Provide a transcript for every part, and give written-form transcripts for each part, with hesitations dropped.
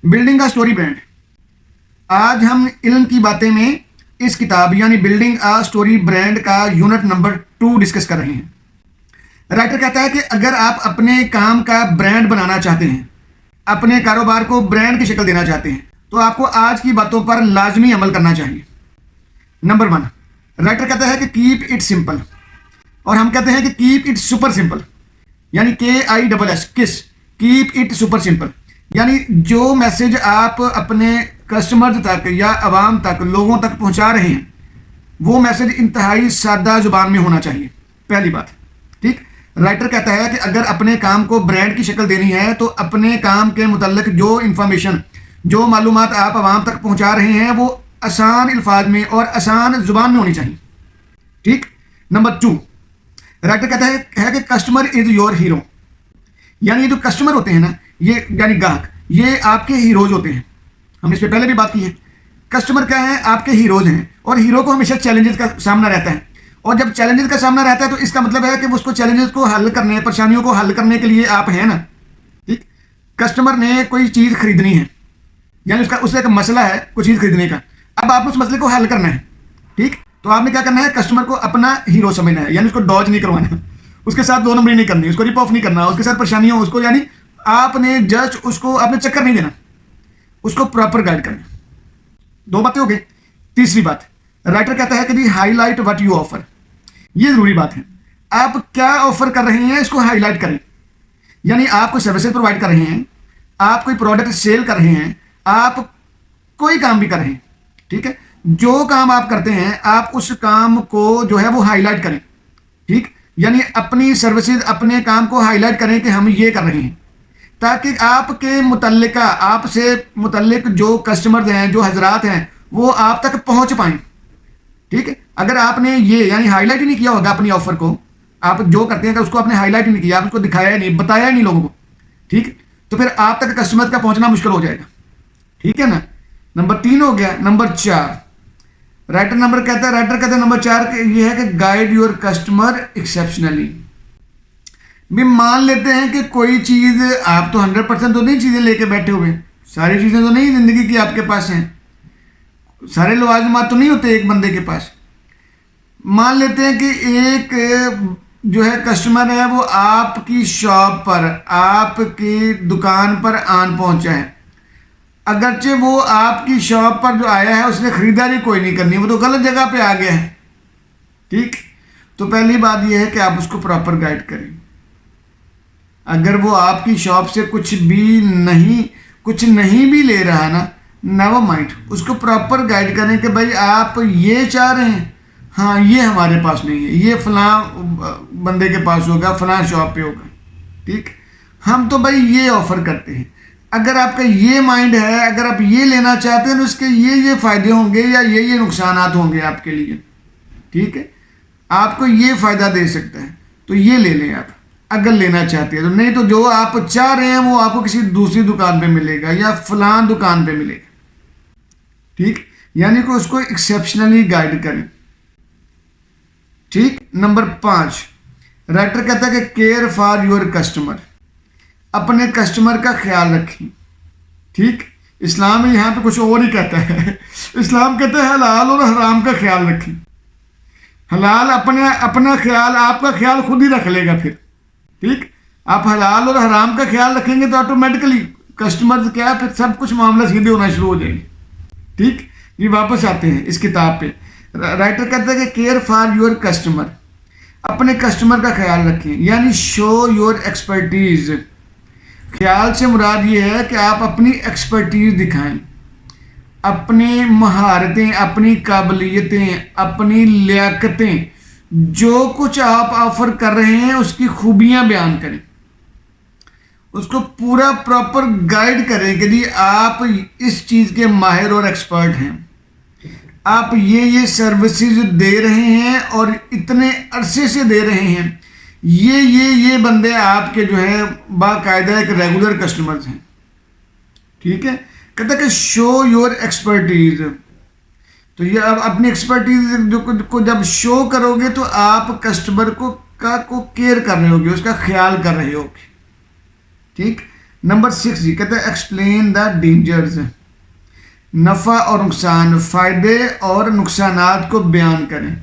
Building का story brand. आज हम इल्म की बातें में इस किताब यानी बिल्डिंग आ स्टोरी ब्रांड का यूनिट नंबर 2 डिस्कस कर रहे हैं। राइटर कहता है कि अगर आप अपने काम का ब्रांड बनाना चाहते हैं, अपने कारोबार को ब्रांड की शक्ल देना चाहते हैं, तो आपको आज की बातों पर लाजमी अमल करना चाहिए। नंबर 1, राइटर कहता है कि कीप इट सिंपल, और हम कहते हैं कि कीप इट सुपर सिंपल, यानी KISS किस, कीप इट सुपर सिंपल, यानी जो मैसेज आप अपने कस्टमर्स तक या आवाम तक, लोगों तक पहुंचा रहे हैं, वो मैसेज इंतहाई सादा जुबान में होना चाहिए। पहली बात, ठीक। राइटर कहता है कि अगर अपने काम को ब्रांड की शक्ल देनी है तो अपने काम के मुतल्लिक जो इंफॉर्मेशन, जो मालूमात आप आवाम तक पहुंचा रहे हैं, वो आसान अल्फाज में और आसान जुबान में होनी चाहिए, ठीक। नंबर 2, राइटर कहता है कि कस्टमर इज योर हीरो, यानी जो कस्टमर होते हैं ना, ये यानी ग्राहक, ये आपके हीरोज होते हैं। हमने इस पर पहले भी बात की है। कस्टमर क्या है? आपके हीरोज हैं, और हीरो को हमेशा चैलेंजेस का सामना रहता है, और जब चैलेंजेस का सामना रहता है तो इसका मतलब है कि उसको चैलेंजेस को हल करने, परेशानियों को हल करने के लिए आप हैं ना, ठीक। कस्टमर ने कोई चीज़ खरीदनी है, यानी उसका एक मसला है कोई चीज़ खरीदने का, अब आपने उस मसले को हल करना है, ठीक। तो आपने क्या करना है? कस्टमर को अपना हीरो समझना है, यानी उसको डॉज नहीं करवाना, उसके साथ 2 नंबरी नहीं करनी, उसको रिप ऑफ नहीं करना, उसके साथ परेशानियाँ, उसको यानी आपने जस्ट उसको आपने चक्कर नहीं देना, उसको प्रॉपर गाइड करना। 2 बातें हो गई। तीसरी बात, राइटर कहता है कि जी हाईलाइट व्हाट यू ऑफर, ये जरूरी बात है। आप क्या ऑफर कर रहे हैं इसको हाईलाइट करें, यानी आप कोई सर्विसेज प्रोवाइड कर रहे हैं, आप कोई प्रोडक्ट सेल कर रहे हैं, आप कोई काम भी कर रहे हैं, ठीक है। जो काम आप करते हैं आप उस काम को जो है वो हाईलाइट करें, ठीक। यानी अपनी सर्विसेज, अपने काम को हाईलाइट करें कि हम ये कर रहे हैं, ताकि आपके मुतल्लिका, आपसे मुतल्लिक जो कस्टमर्स हैं, जो हजरात हैं, वो आप तक पहुंच पाएं, ठीक है। अगर आपने ये यानी हाईलाइट ही नहीं किया होगा अपनी ऑफर को, आप जो करते हैं उसको आपने हाईलाइट ही नहीं किया, आप उसको दिखाया ही नहीं, बताया ही नहीं लोगों को, ठीक, तो फिर आप तक कस्टमर का पहुंचना मुश्किल हो जाएगा, ठीक है ना। नंबर 3 हो गया। नंबर 4, राइटर कहता है नंबर 4 ये है कि गाइड योर कस्टमर एक्सेप्शनली। भी मान लेते हैं कि कोई चीज़, आप तो 100% तो नहीं चीज़ें लेके बैठे हुए, सारी चीज़ें तो नहीं ज़िंदगी की आपके पास हैं, सारे लवाजमात तो नहीं होते एक बंदे के पास। मान लेते हैं कि एक जो है कस्टमर है, वो आपकी शॉप पर, आपकी दुकान पर आन पहुंचा है, अगरचे वो आपकी शॉप पर जो आया है उसने ख़रीदारी कोई नहीं करनी, वो तो गलत जगह पे आ गया है, ठीक। तो पहली बात यह है कि आप उसको प्रॉपर गाइड करें। अगर वो आपकी शॉप से कुछ नहीं भी ले रहा ना, नेवर माइंड, उसको प्रॉपर गाइड करें कि भाई आप ये चाह रहे हैं, हाँ ये हमारे पास नहीं है, ये फलां बंदे के पास होगा, फलां शॉप पे होगा, ठीक। हम तो भाई ये ऑफ़र करते हैं। अगर आपका ये माइंड है, अगर आप ये लेना चाहते हैं तो उसके ये फ़ायदे होंगे या ये नुकसानात होंगे आपके लिए, ठीक है। आपको ये फ़ायदा दे सकता है तो ये ले लें आप, अगर लेना चाहते हैं तो। नहीं तो जो आप चाह रहे हैं वो आपको किसी दूसरी दुकान पे मिलेगा या फलां दुकान पे मिलेगा, ठीक। यानी कि उसको एक्सेप्शनली गाइड करें, ठीक। नंबर 5, राइटर कहता है कि केयर फॉर योर कस्टमर, अपने कस्टमर का ख्याल रखें, ठीक। इस्लाम में यहाँ पे कुछ और ही कहता है। इस्लाम कहता है हलाल और हराम का ख्याल रखें। हलाल अपना ख्याल, आपका ख्याल खुद ही रख लेगा फिर, ठीक। आप हलाल और हराम का ख्याल रखेंगे तो ऑटोमेटिकली कस्टमर क्या, फिर सब कुछ मामला सीधे होना शुरू हो जाएंगे, ठीक। ये वापस आते हैं इस किताब पे। राइटर कहता है कि केयर फॉर योर कस्टमर, अपने कस्टमर का ख्याल रखें, यानी शो योर एक्सपर्टीज। ख्याल से मुराद ये है कि आप अपनी एक्सपर्टीज दिखाएं, अपनी महारतें, अपनी काबिलियतें, अपनी लियाकतें, जो कुछ आप ऑफर कर रहे हैं उसकी खूबियां बयान करें, उसको पूरा प्रॉपर गाइड करें कि जी आप इस चीज़ के माहिर और एक्सपर्ट हैं, आप ये सर्विसेज दे रहे हैं और इतने अरसे से दे रहे हैं, ये बंदे आपके जो है बाकायदा एक रेगुलर कस्टमर्स हैं, ठीक है। कहता है कि शो योर एक्सपर्टीज, तो ये अब अपनी एक्सपर्टीज को जब शो करोगे तो आप कस्टमर को केयर कर रहे होगे, उसका ख्याल कर रहे होगे, ठीक। نمبر 6 جی کہتے ہیں ایکسپلین دا ڈینجرز، نفع اور نقصان، فائدے اور نقصانات کو بیان کریں۔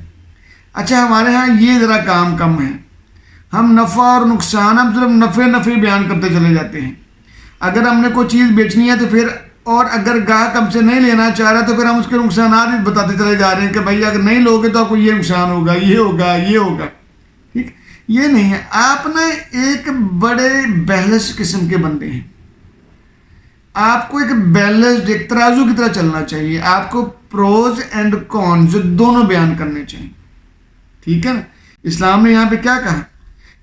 اچھا ہمارے ہاں یہ ذرا کام کم ہے، ہم نفع اور نقصان ہم صرف نفع بیان کرتے چلے جاتے ہیں۔ اگر ہم نے کوئی چیز بیچنی ہے تو پھر، اور اگر گاہک ہم سے نہیں لینا چاہ رہا تو پھر ہم اس کے نقصانات بھی بتاتے چلے جا رہے ہیں کہ بھائی اگر نہیں لوگے تو آپ کو یہ نقصان ہوگا، یہ ہوگا، یہ ہوگا۔ ٹھیک، یہ نہیں ہے، آپ نے ایک بڑے بیلنس قسم کے بندے ہیں، آپ کو ایک بیلنسڈ ایک ترازو کی طرح چلنا چاہیے، آپ کو پروز اینڈ کونز دونوں بیان کرنے چاہیے۔ ٹھیک ہے نا، اسلام نے یہاں پہ کیا کہا،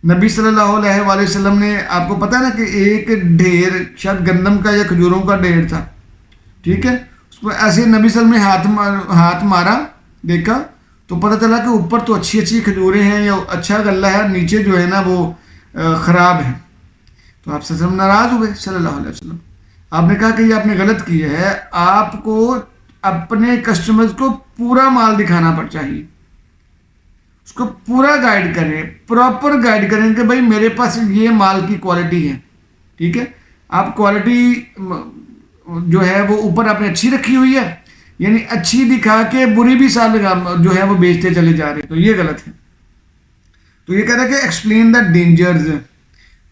نبی صلی اللہ علیہ وآلہ وسلم نے، آپ کو پتہ ہے نا کہ ایک ڈھیر شاید گندم کا یا کھجوروں کا ڈھیر تھا، ٹھیک ہے، اس کو ایسے نبی صلی اللہ علیہ وسلم نے ہاتھ مارا، دیکھا تو پتہ چلا کہ اوپر تو اچھی اچھی کھجوریں ہیں یا اچھا غلہ ہے، نیچے جو ہے نا وہ خراب ہے۔ تو آپ صلی اللہ علیہ وسلم ناراض ہوئے، صلی اللہ علیہ وسلم، آپ نے کہا کہ یہ آپ نے غلط کیا ہے، آپ کو اپنے کسٹمرز کو پورا مال دکھانا پڑ چاہیے، اس کو پورا گائیڈ کریں، پراپر گائیڈ کریں کہ بھائی میرے پاس یہ مال کی کوالٹی ہے۔ ٹھیک ہے، آپ کوالٹی جو ہے وہ اوپر آپ نے اچھی رکھی ہوئی ہے، یعنی اچھی دکھا کے بری بھی سال جو ہے وہ بیچتے چلے جا رہے، تو یہ غلط ہے۔ تو یہ کہہ رہا ہے کہ ایکسپلین دا ڈینجرز،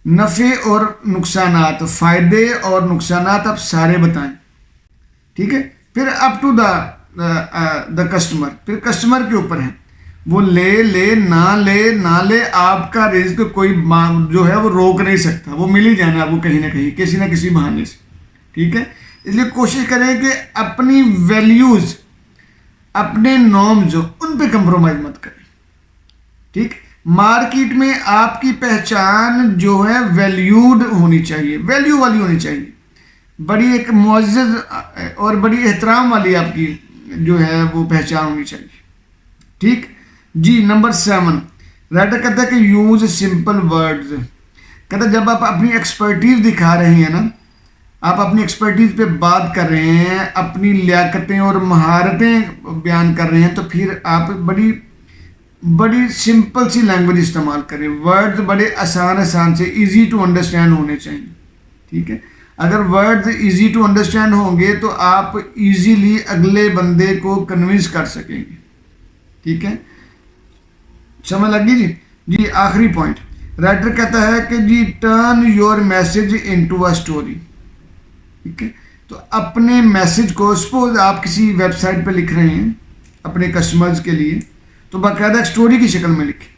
نفع اور نقصانات، فائدے اور نقصانات آپ سارے بتائیں۔ ٹھیک ہے، پھر اپ ٹو دا کسٹمر، پھر کسٹمر کے اوپر ہے، وہ لے نہ لے، آپ کا رزق کوئی جو ہے وہ روک نہیں سکتا، وہ مل ہی جانا آپ کو کہیں نہ کہیں، کسی نہ کسی بہانے سے۔ ٹھیک ہے، اس لیے کوشش کریں کہ اپنی ویلیوز، اپنے نارمز ان پہ کمپرومائز مت کریں۔ ٹھیک، مارکیٹ میں آپ کی پہچان جو ہے ویلیوڈ ہونی چاہیے، ویلیو والی ہونی چاہیے، بڑی ایک معزز اور بڑی احترام والی آپ کی جو ہے وہ پہچان ہونی چاہیے۔ ٹھیک جی، نمبر 7 رائٹر کہتا ہے کہ یوز سمپل ورڈز، کہتا ہے جب آپ اپنی ایکسپرٹیز دکھا رہے ہیں نا، آپ اپنی ایکسپرٹیز پہ بات کر رہے ہیں، اپنی لیاقتیں اور مہارتیں بیان کر رہے ہیں، تو پھر آپ بڑی سمپل سی لینگویج استعمال کریں، ورڈز بڑے آسان سے ایزی ٹو انڈرسٹینڈ ہونے چاہیے۔ ٹھیک ہے، اگر ورڈز ایزی ٹو انڈرسٹینڈ ہوں گے تو آپ ایزیلی اگلے بندے کو کنونس کر سکیں گے۔ ٹھیک ہے، سمجھ لگی جی؟ جی آخری پوائنٹ رائٹر کہتا ہے کہ جی turn your message into a story. ٹھیک ہے، تو اپنے میسج کو، سپوز آپ کسی ویب سائٹ پہ لکھ رہے ہیں اپنے کسٹمرز کے لیے، تو باقاعدہ ایک اسٹوری کی شکل میں لکھیں۔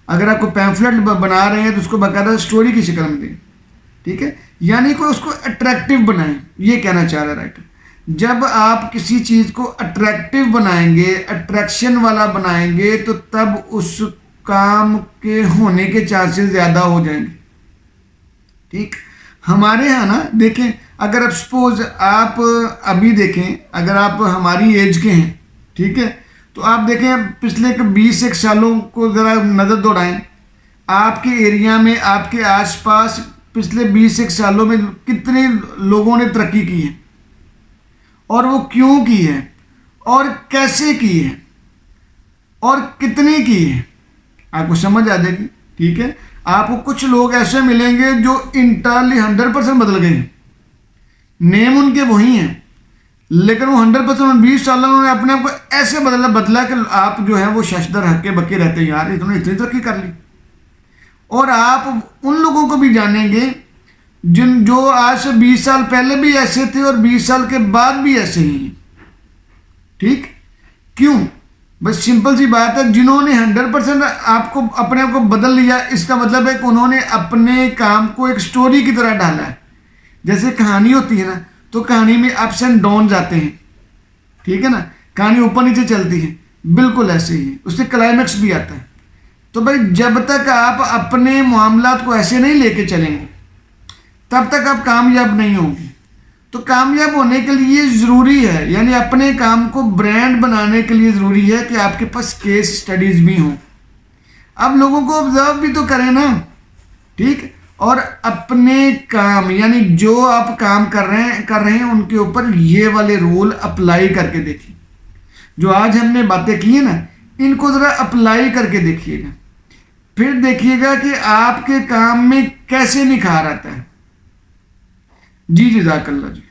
اگر آپ کو پیمفلٹ بنا رہے ہیں تو اس کو باقاعدہ اسٹوری کی شکل میں دیں۔ ٹھیک ہے، یعنی کہ اس کو اٹریکٹیو بنائیں، یہ کہنا چاہ رہا ہے رائٹر۔ جب آپ کسی چیز کو اٹریکٹیو بنائیں گے، اٹریکشن والا بنائیں گے، تو تب اس کام کے ہونے کے چانسز زیادہ ہو جائیں گے۔ ٹھیک، ہمارے ہاں نا دیکھیں، اگر آپ سپوز آپ ابھی دیکھیں، اگر آپ ہماری ایج کے ہیں، ٹھیک ہے، تو آپ دیکھیں پچھلے 20 سالوں کو ذرا نظر دوڑائیں، آپ کے ایریا میں، آپ کے آس پاس پچھلے 20 سالوں میں کتنے لوگوں نے ترقی کی ہے، اور وہ کیوں کی ہے، اور کیسے کی ہے، اور کتنی کی ہے، آپ کو سمجھ آ جائے گی۔ ٹھیک ہے، آپ کو کچھ لوگ ایسے ملیں گے جو انٹرلی 100% بدل گئے ہیں، نیم ان کے وہی ہیں، لیکن وہ 100% 20 سالوں میں اپنے آپ کو ایسے بدلا کہ آپ جو ہے وہ ششدر ہکے بکے رہتے ہیں، یار انہوں نے اتنی ترقی کر لی۔ اور آپ ان لوگوں کو بھی جانیں گے جو آج سے 20 سال پہلے بھی ایسے تھے اور 20 سال کے بعد بھی ایسے ہی ہیں۔ ٹھیک، کیوں؟ بس سمپل سی بات ہے، جنہوں نے 100% آپ کو اپنے آپ کو بدل لیا، اس کا مطلب ہے کہ انہوں نے اپنے کام کو ایک سٹوری کی طرح ڈالا ہے۔ جیسے کہانی ہوتی ہے نا، تو کہانی میں اپس اینڈ ڈاؤنز آتے ہیں، ٹھیک ہے نا، کہانی اوپر نیچے چلتی ہے، بالکل ایسے ہی اس سے کلائمیکس بھی آتا ہے۔ تو بھائی جب تک آپ اپنے معاملات کو ایسے نہیں لے کے چلیں گے، تب تک آپ کامیاب نہیں ہوں گے۔ تو کامیاب ہونے کے لیے ضروری ہے، یعنی اپنے کام کو برانڈ بنانے کے لیے ضروری ہے کہ آپ کے پاس کیس اسٹڈیز بھی ہوں، اب لوگوں کو آبزرو بھی تو کریں نا۔ ٹھیک، اور اپنے کام، یعنی جو آپ کام کر رہے ہیں ان کے اوپر یہ والے رول اپلائی کر کے دیکھیں۔ جو آج ہم نے باتیں کی ہیں نا، ان کو ذرا اپلائی کر کے دیکھیے گا، پھر دیکھیے گا کہ آپ کے کام میں کیسے نکھار آتا ہے۔ جی جزاک اللہ جی.